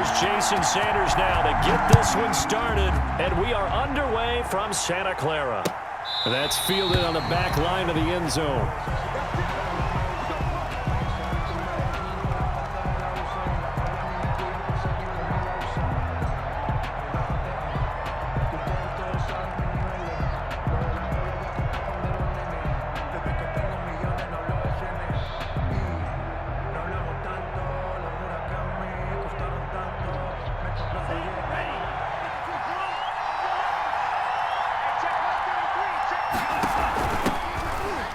Here's Jason Sanders now to get this one started, and we are underway from Santa Clara. That's fielded on the back line of the end zone.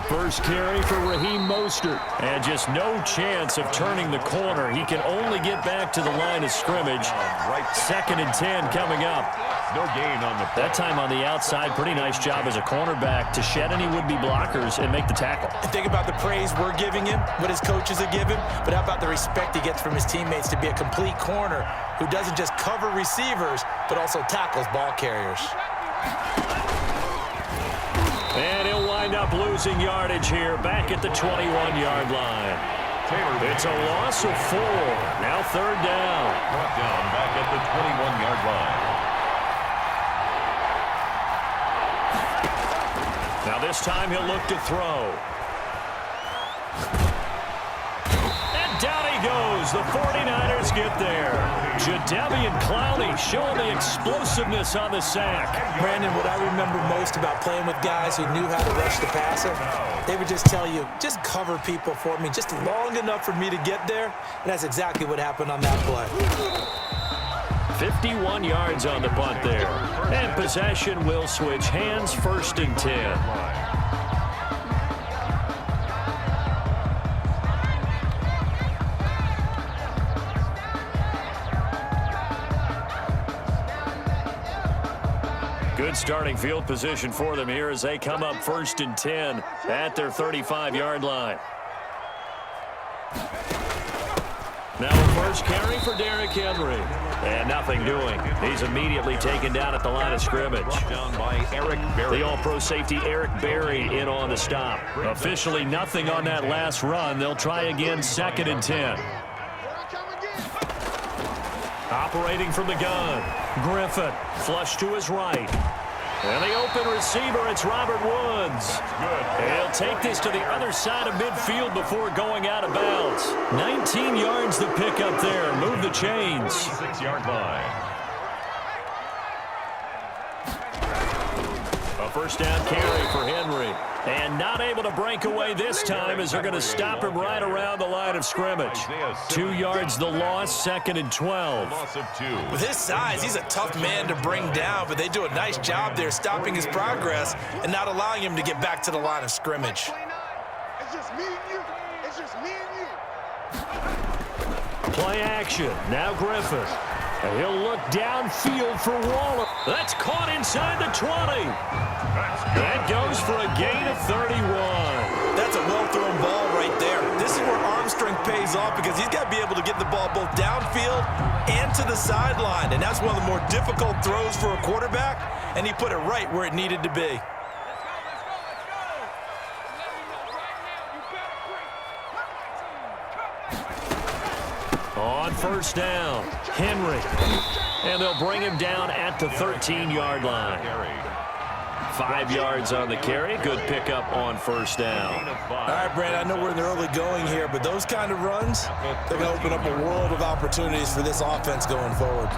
First carry for Raheem Mostert. And just no chance of turning the corner. He can only get back to the line of scrimmage. Second and 10 coming up. No gain on the play. That time on the outside, pretty nice job as a cornerback to shed any would-be blockers and make the tackle. And think about the praise we're giving him, what his coaches are giving, but how about the respect he gets from his teammates to be a complete corner who doesn't just cover receivers, but also tackles ball carriers. And he'll wind up losing yardage here back at the 21-yard line. It's a loss of 4. Now third down. Brought down back at the 21-yard line. Now this time he'll look to throw. And down he goes. The 49ers get there. Jadeveon Clowney showing the explosiveness on the sack. Brandon, what I remember most about playing with guys who knew how to rush the passer, they would just tell you, just cover people for me, just long enough for me to get there. And that's exactly what happened on that play. 51 yards on the punt there. And possession will switch hands, first and 10. Good starting field position for them here as they come up first and 10 at their 35-yard line. Now a first carry for Derrick Henry. And nothing doing. He's immediately taken down at the line of scrimmage. Down by Eric Berry. The all-pro safety Eric Berry in on the stop. Officially nothing on that last run. They'll try again, second and 10. Operating from the gun. Griffin flush to his right. And the open receiver, it's Robert Woods. He'll take this to the other side of midfield before going out of bounds. 19 yards to pick up there. Move the chains. 6-yard line. A first down carry for Henry. And not able to break away this time as they're going to stop him right around the line of scrimmage. 2 yards the loss, second and 12. Loss of 2. With his size, he's a tough man to bring down, but they do a nice job there stopping his progress and not allowing him to get back to the line of scrimmage. It's just me and you. It's just me and you. Play action. Now Griffin. And he'll look downfield for Waller. That's caught inside the 20. That goes for a gain of 31. That's a well-thrown ball right there. This is where arm strength pays off because he's got to be able to get the ball both downfield and to the sideline. And that's one of the more difficult throws for a quarterback, and he put it right where it needed to be. On first down, Henry. And they'll bring him down at the 13-yard line. 5 yards on the carry. Good pickup on first down. All right, Brandon, I know we're in the early going here, but those kind of runs, they're going to open up a world of opportunities for this offense going forward.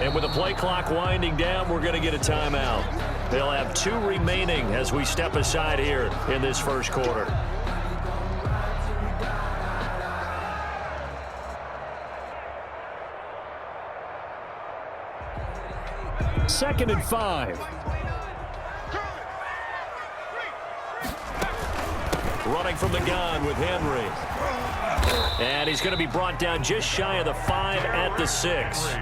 And with the play clock winding down, we're going to get a timeout. They'll have 2 remaining as we step aside here in this first quarter. Second and 5. Running from the gun with Henry. And he's going to be brought down just shy of the 5 at the 6.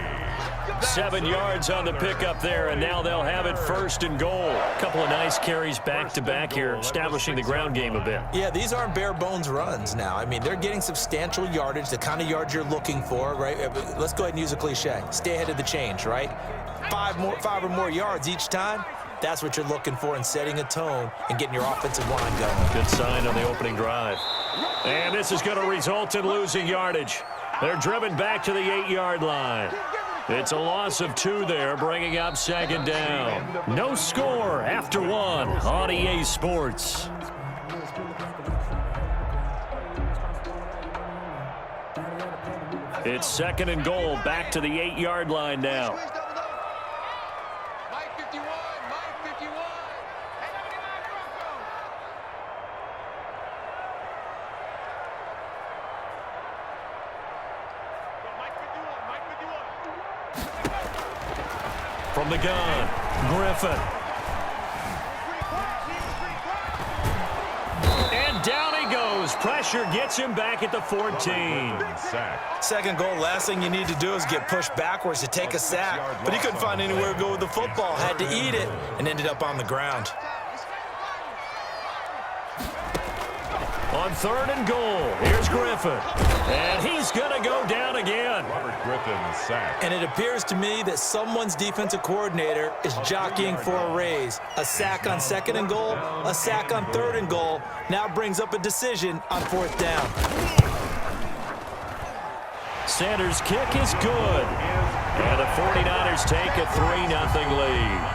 7 yards on the pickup there, and now they'll have it first and goal. A couple of nice carries back-to-back here, establishing the ground game a bit. Yeah, these aren't bare-bones runs now. I mean, they're getting substantial yardage, the kind of yards you're looking for, right? Let's go ahead and use a cliche. Stay ahead of the change, right? 5 or more yards each time. That's what you're looking for in setting a tone and getting your offensive line going. Good sign on the opening drive. And this is going to result in losing yardage. They're driven back to the 8-yard line. It's a loss of 2 there, bringing up second down. No score after 1 on EA Sports. It's second and goal, back to the 8-yard line now. From the gun, Griffin. And down he goes. Pressure gets him back at the 14. Second goal, last thing you need to do is get pushed backwards to take a sack. But he couldn't find anywhere to go with the football. Had to eat it and ended up on the ground. On third and goal, here's Griffin. And he's going to go down again. Robert Griffin sacked. And it appears to me that someone's defensive coordinator is jockeying for a raise. A sack on second and goal, a sack on third and goal, now brings up a decision on fourth down. Sanders' kick is good. And the 49ers take a 3-0 lead.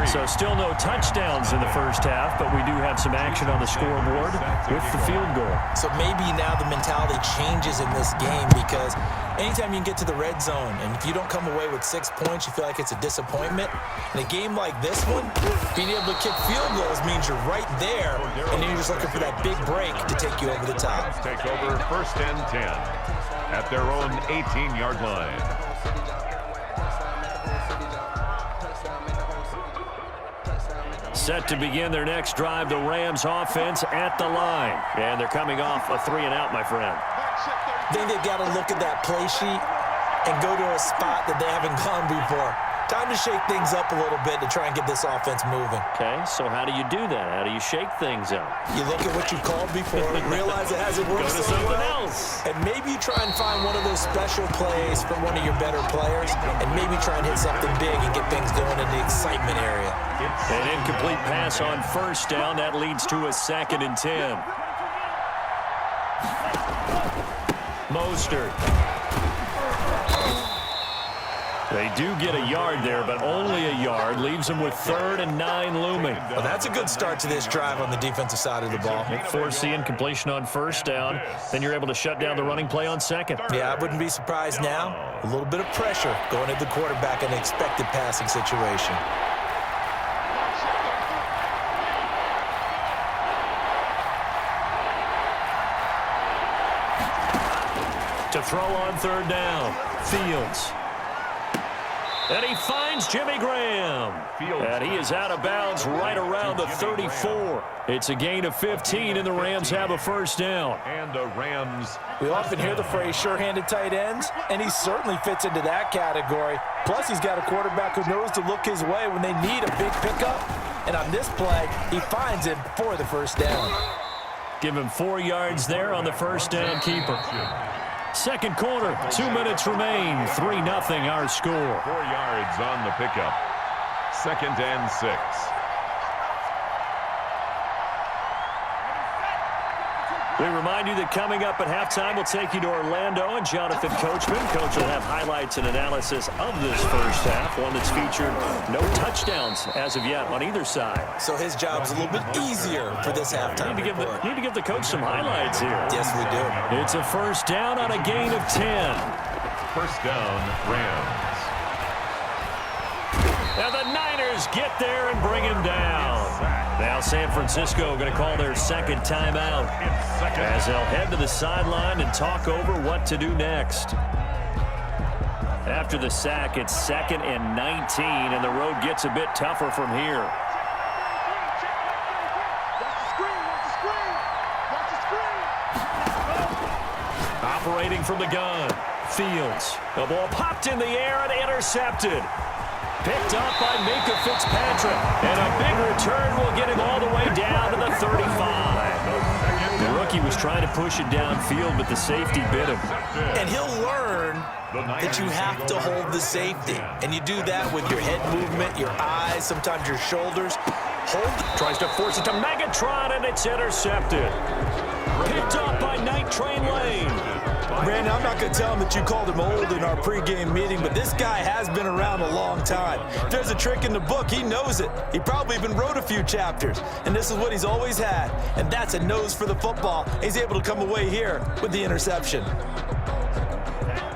So still no touchdowns in the first half, but we do have some action on the scoreboard with the field goal. So maybe now the mentality changes in this game, because anytime you can get to the red zone, and if you don't come away with 6 points, you feel like it's a disappointment. In a game like this one, being able to kick field goals means you're right there, and then you're just looking for that big break to take you over the top. Take over first and 10 at their own 18-yard line. Set to begin their next drive, the Rams offense at the line. And they're coming off a 3-and-out, my friend. I think they've got to look at that play sheet and go to a spot that they haven't gone before. Time to shake things up a little bit to try and get this offense moving. Okay, so how do you do that? How do you shake things up? You look at what you called before, realize it hasn't worked so well, and maybe you try and find one of those special plays from one of your better players, and maybe try and hit something big and get things going in the excitement area. An incomplete pass on first down. That leads to a 2nd and 10. Mostert. They do get a yard there, but only a yard. Leaves them with 3rd and 9 looming. Well, that's a good start to this drive on the defensive side of the ball. Force the incompletion on first down. Then you're able to shut down the running play on second. Yeah, I wouldn't be surprised now. A little bit of pressure going at the quarterback in an expected passing situation. To throw on third down, Fields. And he finds Jimmy Graham. And he is out of bounds right around the 34. It's a gain of 15, and the Rams have a first down. And the Rams. We often hear the phrase sure-handed tight ends, and he certainly fits into that category. Plus, he's got a quarterback who knows to look his way when they need a big pickup. And on this play, he finds him for the first down. Give him 4 yards there on the first down keeper. Second quarter, 2 minutes remain. 3-0 our score. 4 yards on the pickup. 2nd and 6. We remind you that coming up at halftime, we'll take you to Orlando and Jonathan Coachman. Coach will have highlights and analysis of this first half, one that's featured no touchdowns as of yet on either side. So his job's a little bit easier for this halftime. Need to give the coach some highlights here. Yes, we do. It's a first down on a gain of 10. First down, Rams. Now the Niners get there and bring him down. Now San Francisco going to call their second timeout as they'll head to the sideline and talk over what to do next. After the sack, it's 2nd and 19, and the road gets a bit tougher from here. Operating from the gun, Fields. The ball popped in the air and intercepted. Picked up by Minkah Fitzpatrick. And a big return will get him all the way down to the 35. The rookie was was trying to push it downfield, but the safety bit him. And he'll learn that you have to hold the safety. And you do that with your head movement, your eyes, sometimes your shoulders. Tries to force it to Megatron, and it's intercepted. Picked up by Night Train Lane. Brandon, I'm not going to tell him that you called him old in our pregame meeting, but this guy has been around a long time. If there's a trick in the book, he knows it. He probably even wrote a few chapters, and this is what he's always had, and that's a nose for the football. He's able to come away here with the interception.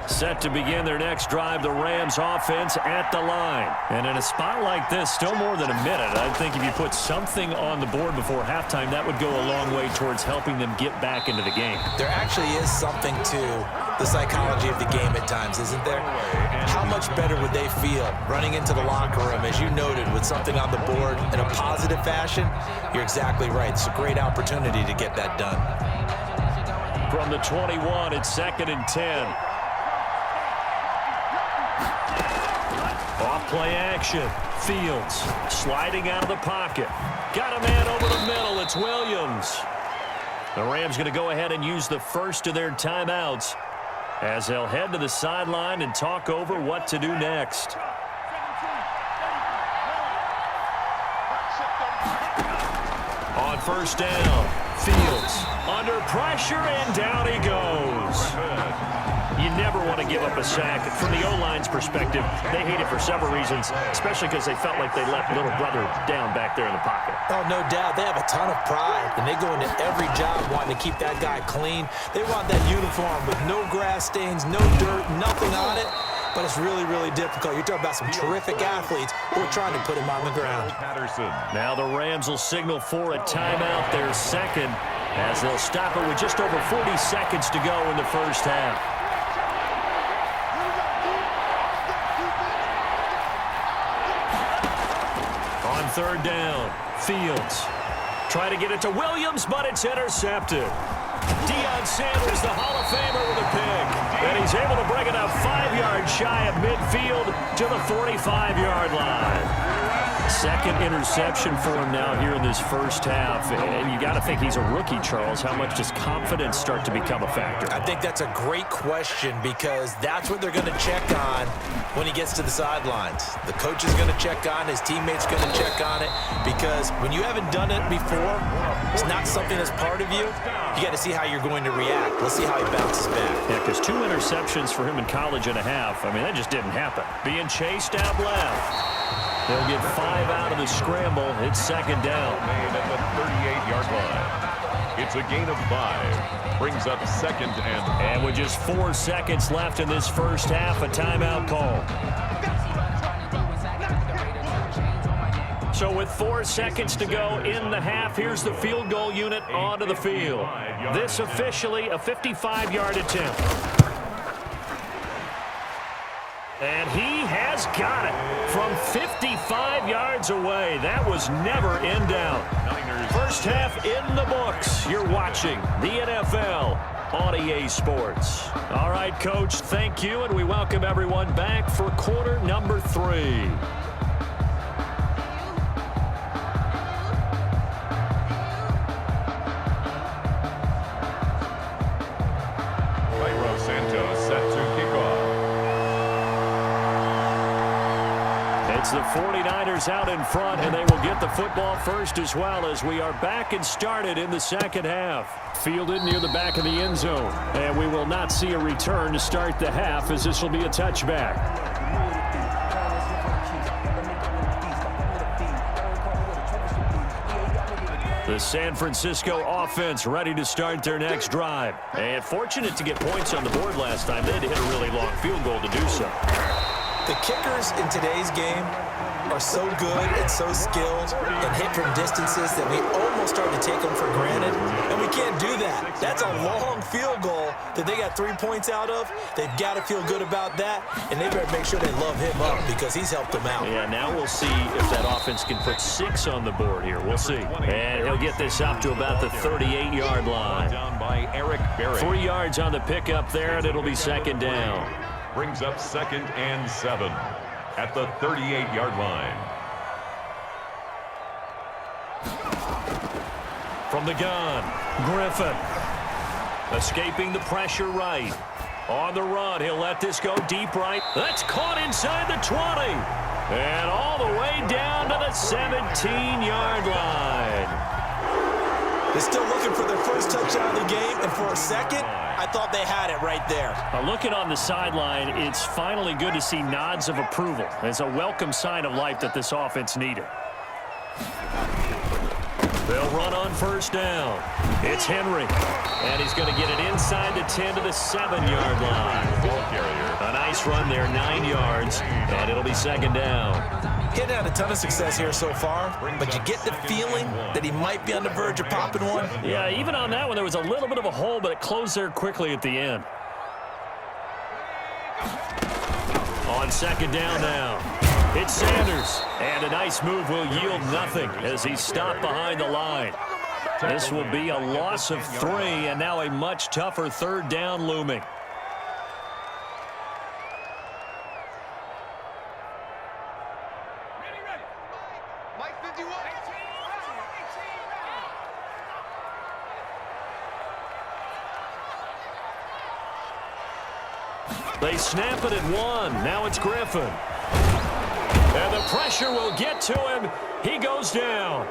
Set to begin their next drive, the Rams offense at the line. And in a spot like this, still more than a minute, I think if you put something on the board before halftime, that would go a long way towards helping them get back into the game. There actually is something to the psychology of the game at times, isn't there? How much better would they feel running into the locker room, as you noted, with something on the board in a positive fashion? You're exactly right. It's a great opportunity to get that done. From the 21, it's 2nd and 10. Off-play action. Fields sliding out of the pocket. Got a man over the middle. It's Williams. The Rams going to go ahead and use the first of their timeouts as they'll head to the sideline and talk over what to do next. On first down, Fields under pressure, and down he goes. You never want to give up a sack. From the O-line's perspective, they hate it for several reasons, especially because they felt like they left little brother down back there in the pocket. Oh, no doubt. They have a ton of pride, and they go into every job wanting to keep that guy clean. They want that uniform with no grass stains, no dirt, nothing on it. But it's really, really difficult. You're talking about some terrific athletes who are trying to put him on the ground. Now the Rams will signal for a timeout, their second, as they'll stop it with just over 40 seconds to go in the first half. On third down, Fields. Try to get it to Williams, but it's intercepted. Deion Sanders, the Hall of Famer, with a pick. And he's able to bring it up 5 yards shy of midfield to the 45-yard line. Second interception for him now here in this first half. And you got to think he's a rookie, Charles. How much does confidence start to become a factor? I think that's a great question, because that's what they're going to check on when he gets to the sidelines. The coach is going to check on, his teammates going to check on it, because when you haven't done it before, it's not something that's part of you. You got to see how you're going to react. Let's see how he bounces back. Yeah, because 2 interceptions for him in college and a half. I mean, that just didn't happen. Being chased out left. They'll get 5 out of the scramble. It's second down. Made at the 38-yard line. It's a gain of 5. Brings up 2nd and... And with just 4 seconds left in this first half, a timeout call. So with 4 seconds to go in the half, here's the field goal unit onto the field. This officially a 55-yard attempt. And he has got it from 55 yards away. That was never in doubt. First half in the books. You're watching the NFL on EA Sports. All right, Coach, thank you, and we welcome everyone back for quarter number 3. It's the 49ers out in front, and they will get the football first as well, as we are back and started in the second half. Fielded near the back of the end zone, and we will not see a return to start the half, as this will be a touchback. The San Francisco offense ready to start their next drive. And fortunate to get points on the board last time. They had to hit a really long field goal to do so. The kickers in today's game are so good and so skilled and hit from distances that we almost start to take them for granted, and we can't do that. That's a long field goal that they got 3 points out of. They've got to feel good about that, and they better make sure they love him up, because he's helped them out. Yeah, now we'll see if that offense can put 6 on the board here. We'll see. And he'll get this up to about the 38-yard line. Down by Eric Berry. 3 yards on the pickup there, and it'll be second down. Brings up 2nd and 7 at the 38-yard line. From the gun, Griffin Escaping the pressure right. On the run, he'll let this go deep right. That's caught inside the 20. And all the way down to the 17-yard line. They're still looking for their first touchdown of the game, and for a second, I thought they had it right there. Looking on the sideline, it's finally good to see nods of approval. It's a welcome sign of life that this offense needed. They'll run on first down. It's Henry. And he's going to get it inside the 10 to the 7-yard line. A nice run there, 9 yards, and it'll be second down. Getting had a ton of success here so far, but you get the feeling that he might be on the verge of popping one. Yeah, even on that one, there was a little bit of a hole, but it closed there quickly at the end. On second down now. It's Sanders, and a nice move will yield nothing as he's stopped behind the line. This will be a loss of 3, and now a much tougher third down looming. They snap it at 1. Now it's Griffin. And the pressure will get to him. He goes down.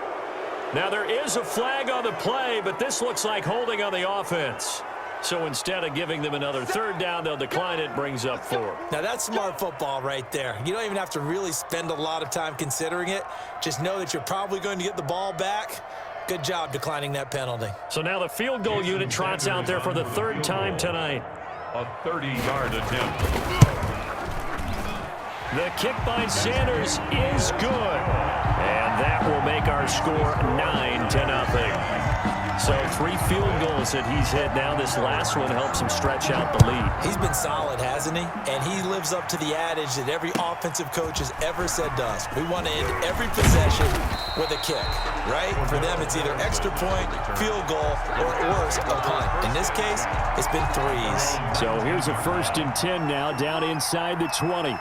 Now there is a flag on the play, but this looks like holding on the offense. So instead of giving them another third down, they'll decline it, brings up 4. Now that's smart football right there. You don't even have to really spend a lot of time considering it. Just know that you're probably going to get the ball back. Good job declining that penalty. So now the field goal unit trots out there for the 3rd time tonight. A 30-yard attempt. The kick by Sanders is good. And that will make our score 9-0. So 3 field goals that he's hit now. This last one helps him stretch out the lead. He's been solid, hasn't he? And he lives up to the adage that every offensive coach has ever said to us. We want to end every possession with a kick, right? For them, it's either extra point, field goal, or worse, a punt. In this case, it's been 3s. So here's a 1st and 10 now, down inside the 20.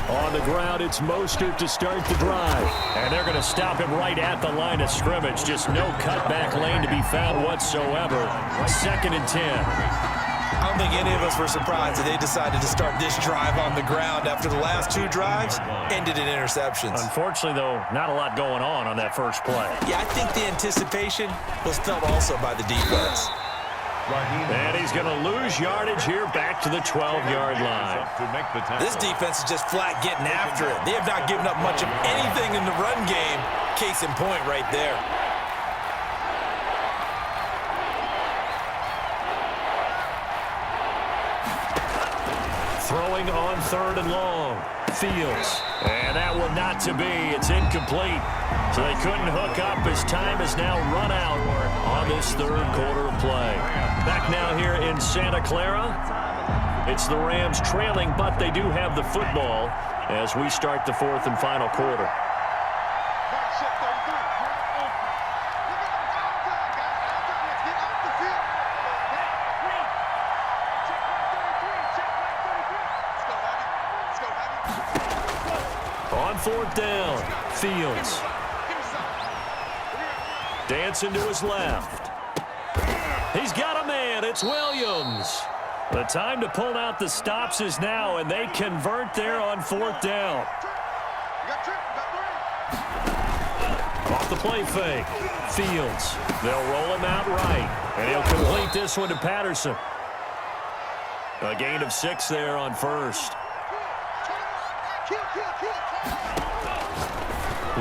On the ground, it's Mostert to start the drive. And they're going to stop him right at the line of scrimmage. Just no cutback lane to be found whatsoever. 2nd and 10. I don't think any of us were surprised that they decided to start this drive on the ground after the last 2 drives ended in interceptions. Unfortunately, though, not a lot going on that first play. Yeah, I think the anticipation was felt also by the defense. And he's going to lose yardage here back to the 12-yard line. This defense is just flat getting after it. They have not given up much of anything in the run game. Case in point right there. Throwing on 3rd and long. Fields. And that one not to be. It's incomplete. So they couldn't hook up as time has now run out on this 3rd quarter of play. Back now here in Santa Clara. It's the Rams trailing, but they do have the football as we start the 4th and final quarter. On 4th down, Fields. Dancing to his left. He's got a man. It's Williams. The time to pull out the stops is now, and they convert there on 4th down. Off the play fake. Fields. They'll roll him out right, and he'll complete this one to Patterson. A gain of 6 there on 1st.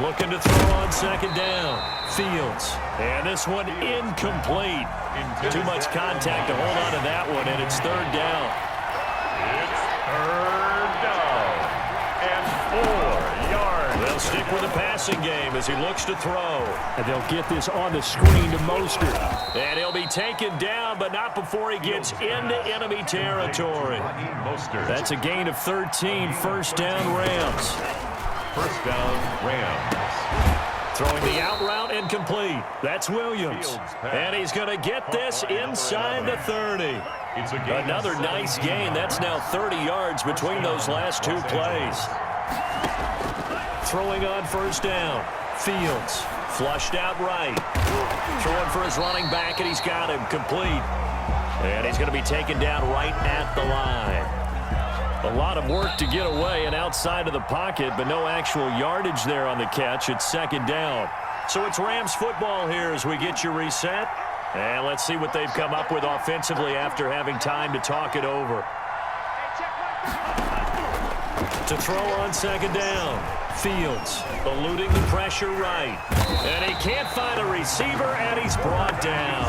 Looking to throw on 2nd down. Fields. And this one incomplete. Too much contact to hold on to that one, and it's 3rd down. It's 3rd down and 4 yards. They'll stick with the passing game as he looks to throw. And they'll get this on the screen to Mostert. And he'll be taken down, but not before he gets into enemy territory. That's a gain of 13. 1st down, Rams. 1st down, Rams. Throwing the out route incomplete. That's Williams. And he's going to get this inside the 30. Another nice gain. That's now 30 yards between those last 2 plays. Throwing on 1st down. Fields Flushed out right. Throwing for his running back, and he's got him complete. And he's going to be taken down right at the line. A lot of work to get away and outside of the pocket, but no actual yardage there on the catch. It's second down. So it's Rams football here as we get you reset. And let's see what they've come up with offensively after having time to talk it over. To throw on second down. Fields eluding the pressure right. And he can't find a receiver, and he's brought down.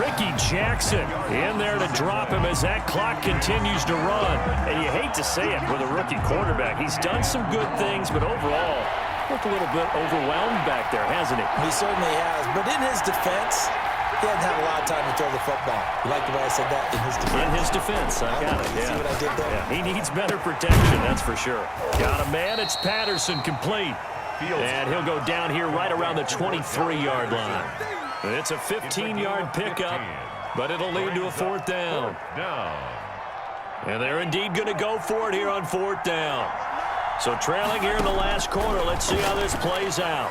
Ricky Jackson in there to drop him as that clock continues to run. And you hate to say it with a rookie quarterback. He's done some good things, but overall, looked a little bit overwhelmed back there, hasn't he? He certainly has. But in his defense, he hasn't had a lot of time to throw the football. You like the way I said that? In his defense. In his defense, I got it. Yeah. See what I did there? Yeah. He needs better protection, that's for sure. Got a man. It's Patterson complete. And he'll go down here right around the 23-yard line. It's a 15-yard pickup, but it'll lead to a fourth down. And they're indeed going to go for it here on fourth down. So trailing here in the last quarter, let's see how this plays out.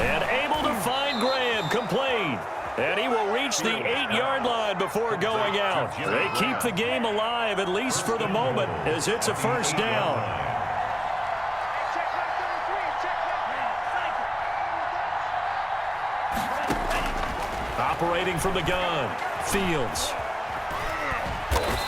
And able to find Graham, complete. And he will reach the 8-yard line before going out. They keep the game alive, at least for the moment, as it's a first down. Operating from the gun, Fields.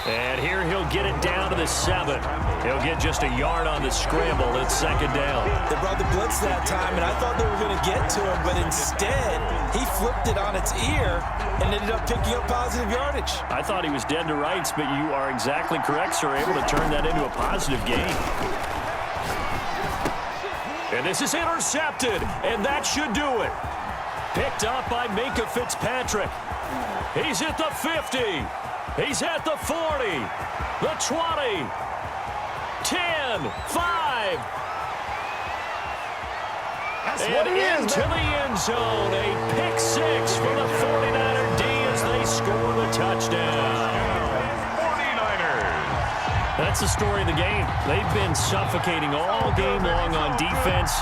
And here he'll get it down to the 7. He'll get just a yard on the scramble. It's second down. They brought the blitz that time, and I thought they were going to get to him, but instead he flipped it on its ear and ended up picking up positive yardage. I thought he was dead to rights, but you are exactly correct, sir. Able to turn that into a positive gain. And this is intercepted, and that should do it. Picked up by Minkah Fitzpatrick. He's at the 50. He's at the 40, the 20, 10, 5. And into the end zone. A pick six for the 49er D as they score the touchdown. 49ers. That's the story of the game. They've been suffocating all game long on defense.